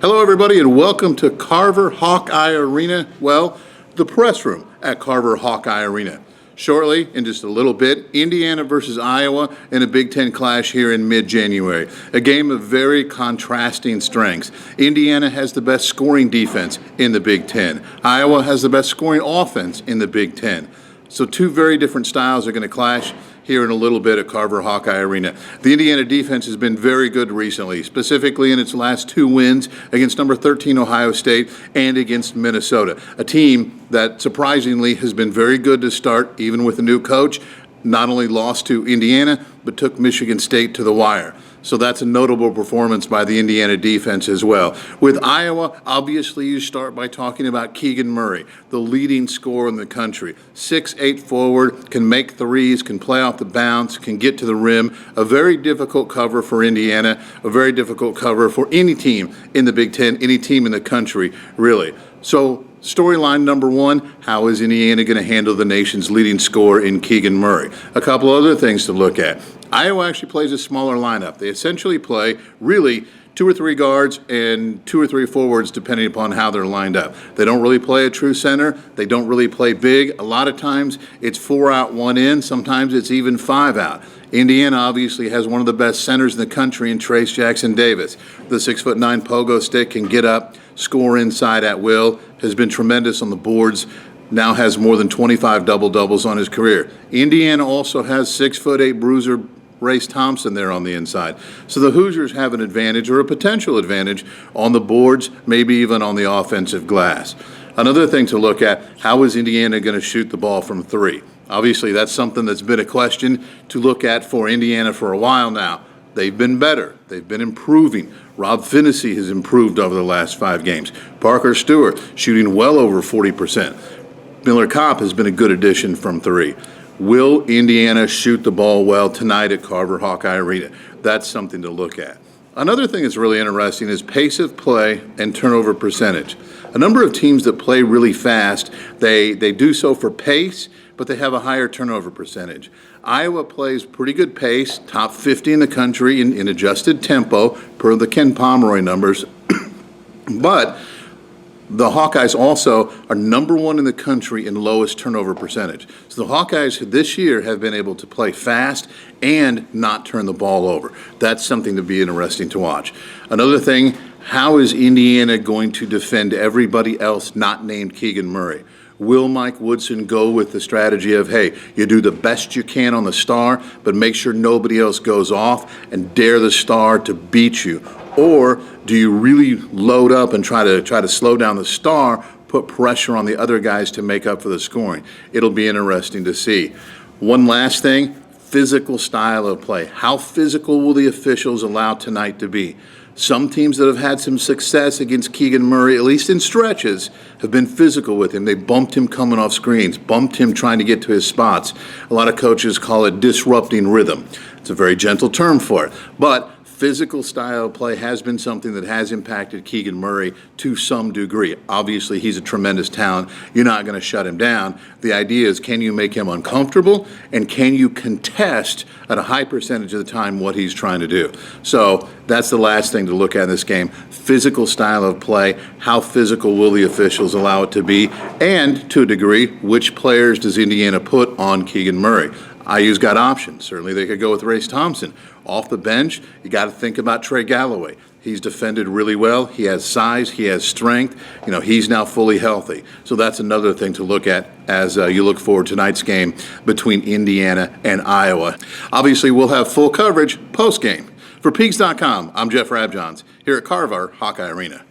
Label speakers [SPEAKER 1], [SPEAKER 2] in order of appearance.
[SPEAKER 1] Hello, everybody, and welcome to Carver Hawkeye Arena. Well, the press room at Carver Hawkeye Arena. Shortly, in just a little bit, Indiana versus Iowa in a Big Ten clash here in mid-January. A game of very contrasting strengths. Indiana has the best scoring defense in the Big Ten. Iowa has the best scoring offense in the Big Ten. So two very different styles are going to clash here in a little bit at Carver Hawkeye Arena. The Indiana defense has been very good recently, specifically in its last two wins against number 13 Ohio State and against Minnesota, a team that surprisingly has been very good to start, even with a new coach. Not only lost to Indiana, but took Michigan State to the wire. So that's a notable performance by the Indiana defense as well. With Iowa, obviously you start by talking about Keegan Murray, the leading scorer in the country. 6'8" forward, can make threes, can play off the bounce, can get to the rim. A very difficult cover for Indiana, a very difficult cover for any team in the Big Ten, any team in the country, really. So storyline number one, how is Indiana going to handle the nation's leading scorer in Keegan Murray? A couple other things to look at. Iowa actually plays a smaller lineup. They essentially play really 2 or 3 guards and 2 or 3 forwards depending upon how they're lined up. They don't really play a true center. They don't really play big. A lot of times it's 4 out, 1 in. Sometimes it's even 5 out. Indiana obviously has one of the best centers in the country in Trace Jackson Davis. The 6'9" pogo stick can get up, score inside at will, has been tremendous on the boards, now has more than 25 double-doubles on his career. Indiana also has 6'8" bruiser Race Thompson there on the inside. So the Hoosiers have an advantage or a potential advantage on the boards, maybe even on the offensive glass. Another thing to look at, how is Indiana going to shoot the ball from 3? Obviously, that's something that's been a question to look at for Indiana for a while now. They've been better. They've been improving. Rob Finney has improved over the last 5 games. Parker Stewart shooting well over 40%. Miller Kopp has been a good addition from 3. Will Indiana shoot the ball well tonight at Carver Hawkeye Arena? That's something to look at. Another thing that's really interesting is pace of play and turnover percentage. A number of teams that play really fast, they do so for pace, but they have a higher turnover percentage. Iowa plays pretty good pace, top 50 in the country in adjusted tempo per the Ken Pomeroy numbers, but the Hawkeyes also are number 1 in the country in lowest turnover percentage. So the Hawkeyes this year have been able to play fast and not turn the ball over. That's something to be interesting to watch. Another thing, how is Indiana going to defend everybody else not named Keegan Murray? Will Mike Woodson go with the strategy of, hey, you do the best you can on the star, but make sure nobody else goes off and dare the star to beat you? Or do you really load up and try to slow down the star, put pressure on the other guys to make up for the scoring? It'll be interesting to see. One last thing, physical style of play. How physical will the officials allow tonight to be? Some teams that have had some success against Keegan Murray, at least in stretches, have been physical with him. They bumped him coming off screens, bumped him trying to get to his spots. A lot of coaches call it disrupting rhythm. It's a very gentle term for it. But physical style of play has been something that has impacted Keegan Murray to some degree. Obviously, he's a tremendous talent. You're not going to shut him down. The idea is, can you make him uncomfortable, and can you contest at a high percentage of the time what he's trying to do? So that's the last thing to look at in this game. Physical style of play. How physical will the officials allow it to be? And to a degree, which players does Indiana put on Keegan Murray? IU's got options. Certainly they could go with Race Thompson. Off the bench, you got to think about Trey Galloway. He's defended really well. He has size. He has strength. He's now fully healthy. So that's another thing to look at as you look forward to tonight's game between Indiana and Iowa. Obviously, we'll have full coverage post-game. For Peegs.com, I'm Jeff Rabjohns here at Carver Hawkeye Arena.